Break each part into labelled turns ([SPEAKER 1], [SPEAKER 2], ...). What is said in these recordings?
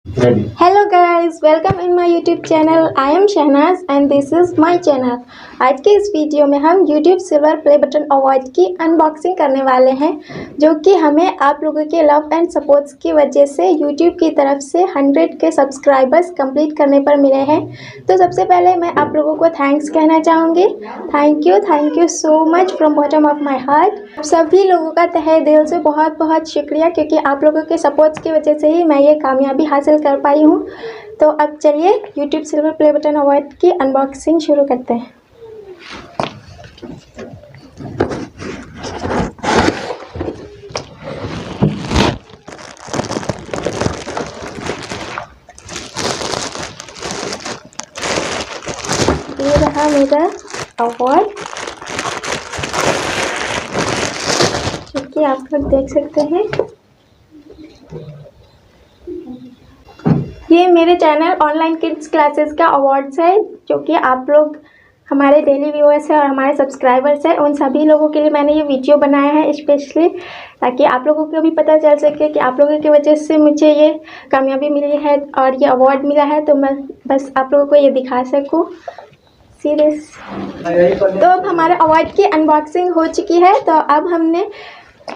[SPEAKER 1] Hello guys, welcome in my YouTube channel. I am Shahnaz and this is my channel. आज के इस video में हम YouTube silver play button award की unboxing करने वाले हैं, जो कि हमें आप लोगों के लव एंड सपोर्ट्स की वजह से YouTube की तरफ से 100 के सब्सक्राइबर्स कंप्लीट करने पर मिले हैं। तो सबसे पहले मैं आप लोगों को थैंक्स कहना चाहूँगी। Thank you so much from bottom of my heart. सभी लोगों का तहे दिल से बहुत बहुत शुक्रिया, क्योंकि आप लोगों के सपोर्ट्स की वजह से ही मैं ये कामयाबी हासिल कर पाई हूँ। तो अब चलिए YouTube silver play button award की अनबॉक्सिंग शुरू करते हैं। ये रहा मेरा अवार्ड, जो कि आप लोग देख सकते हैं। ये मेरे चैनल ऑनलाइन किड्स क्लासेस का अवार्ड्स है, जो कि आप लोग हमारे डेली व्यूअर्स हैं और हमारे सब्सक्राइबर्स हैं। उन सभी लोगों के लिए मैंने ये वीडियो बनाया है स्पेशली, ताकि आप लोगों को भी पता चल सके कि आप लोगों की वजह से मुझे ये कामयाबी मिली है और ये अवार्ड मिला है। तो मैं बस आप लोगों को ये दिखा सकूँ सीरियस। तो अब हमारे अवार्ड की अनबॉक्सिंग हो चुकी है। तो अब हमने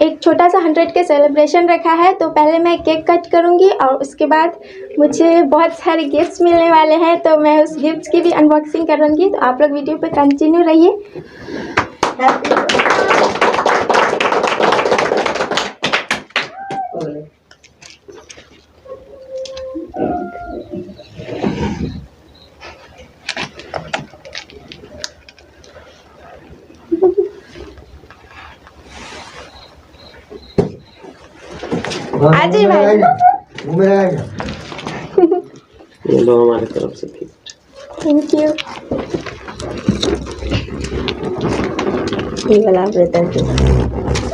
[SPEAKER 1] एक छोटा सा 100 के सेलिब्रेशन रखा है। तो पहले मैं केक कट करूंगी और उसके बाद मुझे बहुत सारे गिफ्ट्स मिलने वाले हैं, तो मैं उस गिफ्ट्स की भी अनबॉक्सिंग करूंगी। तो आप लोग वीडियो पे कंटिन्यू रहिए। आज ही भाई
[SPEAKER 2] ये लो हमारी तरफ से गिफ्ट।
[SPEAKER 1] Thank you.
[SPEAKER 3] ये वाला आप रहता है।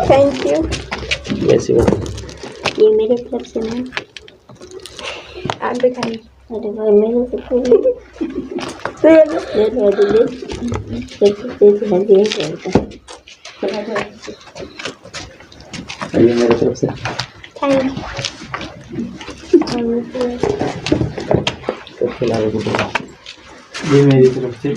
[SPEAKER 1] Thank you.
[SPEAKER 2] जैसी बात
[SPEAKER 3] ये मेरे तरफ से ना।
[SPEAKER 1] आप दिखाइए।
[SPEAKER 3] अरे भाई मेरे से पूरी ले लो
[SPEAKER 2] ये मेरी तरफ से
[SPEAKER 1] थैंक
[SPEAKER 2] तो खिलाओ ये मेरी तरफ से
[SPEAKER 1] यू।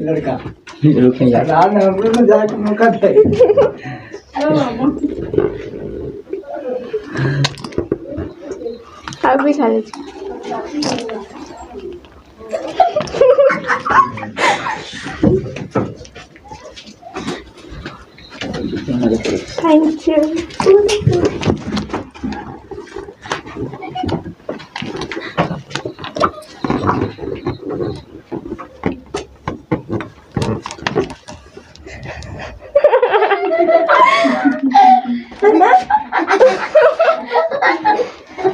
[SPEAKER 2] लड़का रुकें यार हम लोग जाके मौका दे।
[SPEAKER 1] आप भी खा लीजिए। Thank you.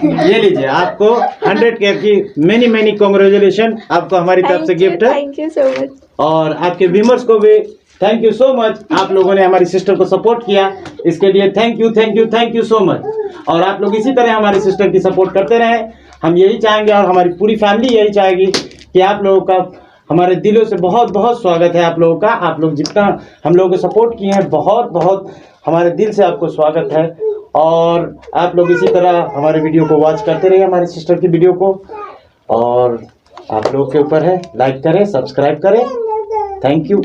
[SPEAKER 2] ये लीजिए आपको 100 के की मेनी कॉन्ग्रेचुलेशन। आपको हमारी तरफ से गिफ्ट है।
[SPEAKER 1] Thank you so much.
[SPEAKER 2] और आपके व्यूअर्स को भी थैंक यू सो मच। आप लोगों ने हमारी सिस्टर को सपोर्ट किया, इसके लिए थैंक यू सो मच। और आप लोग इसी तरह हमारी सिस्टर की सपोर्ट करते रहें, हम यही चाहेंगे और हमारी पूरी फैमिली यही चाहेगी कि आप लोगों का हमारे दिलों से बहुत बहुत स्वागत है। आप लोगों का, आप लोग जितना हम लोगों को सपोर्ट किए हैं, बहुत बहुत हमारे दिल से आपको स्वागत है। और आप लोग इसी तरह हमारे वीडियो को वॉच करते रहिए, हमारी सिस्टर की वीडियो को। और आप लोगों के ऊपर है, लाइक करें, सब्सक्राइब करें। Thank you.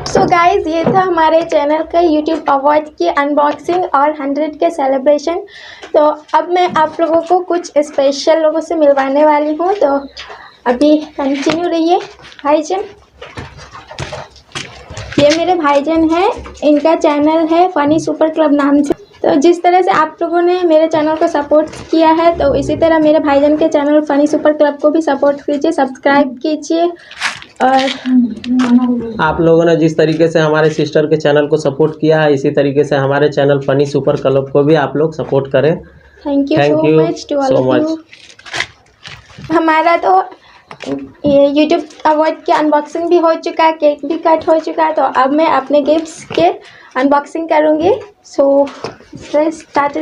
[SPEAKER 1] सो गाइज, ये था हमारे चैनल का YouTube अवार्ड की अनबॉक्सिंग और 100 के सेलिब्रेशन। तो अब मैं आप लोगों को कुछ स्पेशल लोगों से मिलवाने वाली हूँ, तो अभी कंटिन्यू रहिए। भाईजान, ये मेरे भाईजान हैं, इनका चैनल है फनी सुपर क्लब नाम से। तो जिस तरह से आप लोगों ने मेरे चैनल को सपोर्ट किया है, तो इसी तरह मेरे भाईजान के चैनल फनी सुपर क्लब को भी सपोर्ट कीजिए, सब्सक्राइब कीजिए। और
[SPEAKER 4] आप लोगों ने जिस तरीके से हमारे सिस्टर के चैनल को सपोर्ट किया है, इसी तरीके से हमारे चैनल फनी सुपर क्लब को भी आप लोग सपोर्ट करें।
[SPEAKER 1] Thank you so much to all of you. हमारा तो ये YouTube अवार्ड की अनबॉक्सिंग भी हो चुका है, केक भी कट हो चुका है। तो अब मैं अपने गिफ्ट्स के अनबॉक्सिंग करूँगी। So let's start.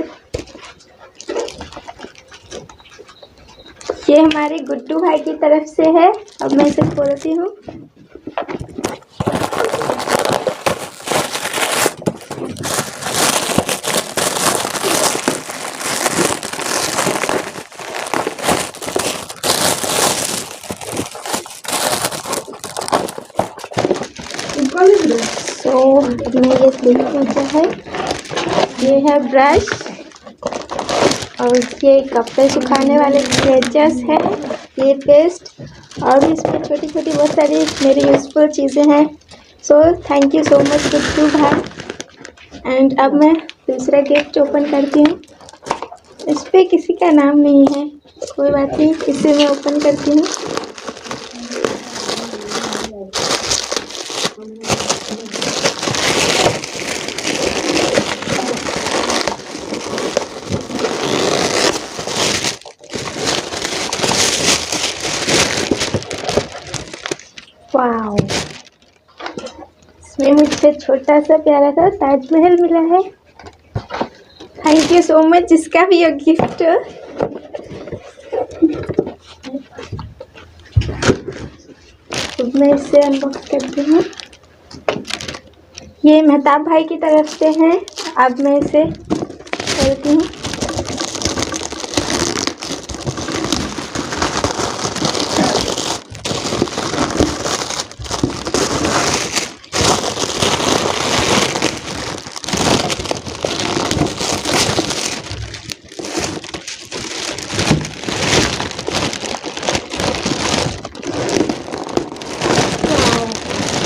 [SPEAKER 1] ये हमारे गुड्डू भाई की तरफ से है। अब मैं इसे खोलती हूँ। सो अब मैं ये देखूँ क्या है। ये है ब्रश और ये कपड़े सुखाने वाले स्ट्रेचर्स है, ये पेस्ट और भी इसमें छोटी छोटी बहुत सारी मेरी यूज़फुल चीज़ें हैं। So thank you so much Guddu भाई। एंड अब मैं दूसरा गिफ्ट ओपन करती हूँ। इस पर किसी का नाम नहीं है, कोई बात नहीं, इसे मैं ओपन करती हूँ। वाओ, इसमें मुझे छोटा सा प्यारा सा ताजमहल मिला है। थैंक यू सो मच जिसका भी ये गिफ्ट। अब मैं इसे अनबॉक्स करती हूँ। ये मेहताब भाई की तरफ से है। अब मैं इसे खोलती हूँ।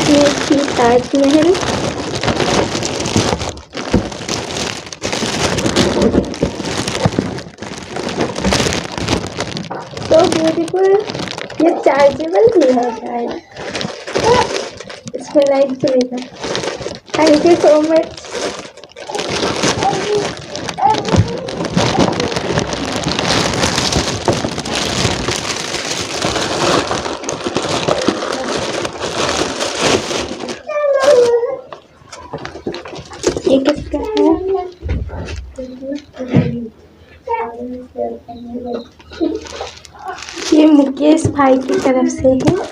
[SPEAKER 1] ये थी ताजमहल। तो ब्यूटीफुल। ये चार्जेबल भी है शायद, इसमें लाइट चलेगा। Thank you so much. ये किसका है? ये मुकेश भाई की तरफ से है।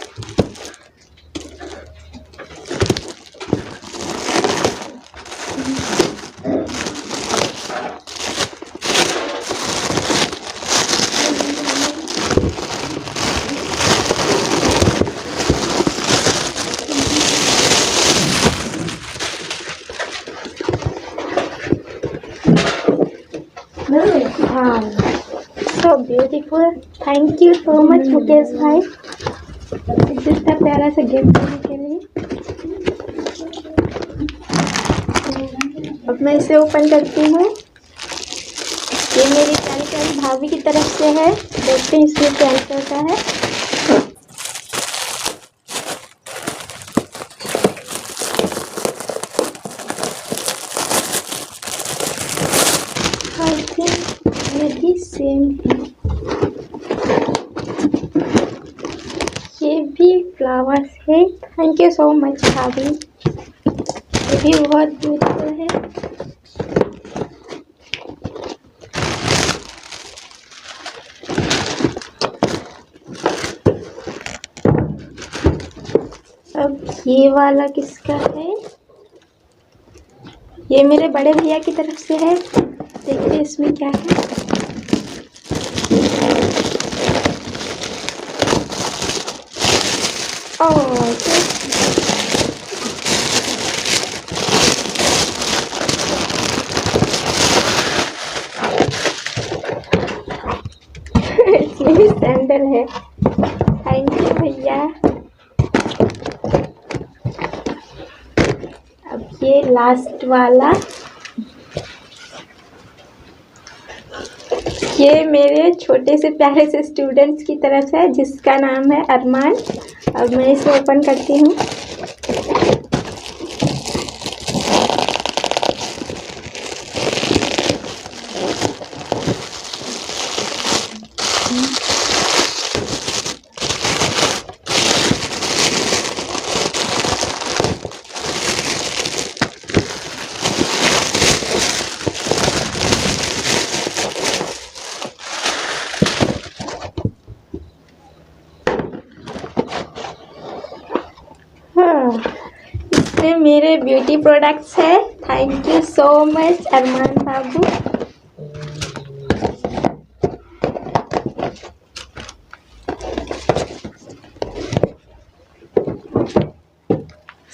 [SPEAKER 1] हाँ, so beautiful. Thank you so much Mukesh भाई इतना प्यारा सा गिफ्ट देने के लिए। अब मैं इसे ओपन करती हूँ। ये मेरी प्यारी प्यारी भाभी की तरफ से है। देखते हैं इसमें क्या होता है। आई थिंक ये भी सेम है। ये भी फ्लावर्स है। थैंक यू सो मच भाभी, ये भी बहुत ब्यूटीफुल है। अब ये वाला किसका है? ये मेरे बड़े भैया की तरफ से है। देखते हैं इसमें क्या है। इसमें भी सैंडल है। थैंक यू भैया। अब ये लास्ट वाला, ये मेरे छोटे से प्यारे से स्टूडेंट्स की तरफ से है जिसका नाम है अरमान। अब मैं इसे ओपन करती हूँ। इसमें मेरे ब्यूटी प्रोडक्ट्स है। Thank you so much Armaan babu.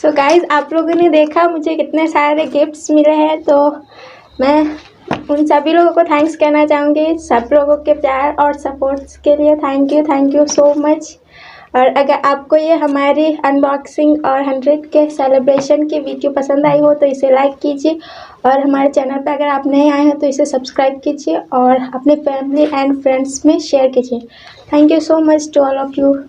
[SPEAKER 1] So guys, आप लोगों ने देखा मुझे कितने सारे गिफ्ट्स मिले हैं, तो मैं उन सभी लोगों को थैंक्स कहना चाहूँगी। सब लोगों के प्यार और सपोर्ट्स के लिए थैंक यू सो मच। और अगर आपको ये हमारी अनबॉक्सिंग और 100 के सेलिब्रेशन की वीडियो पसंद आई हो तो इसे लाइक कीजिए, और हमारे चैनल पर अगर आप नए आए हैं तो इसे सब्सक्राइब कीजिए और अपने फैमिली एंड फ्रेंड्स में शेयर कीजिए। Thank you so much to all of you.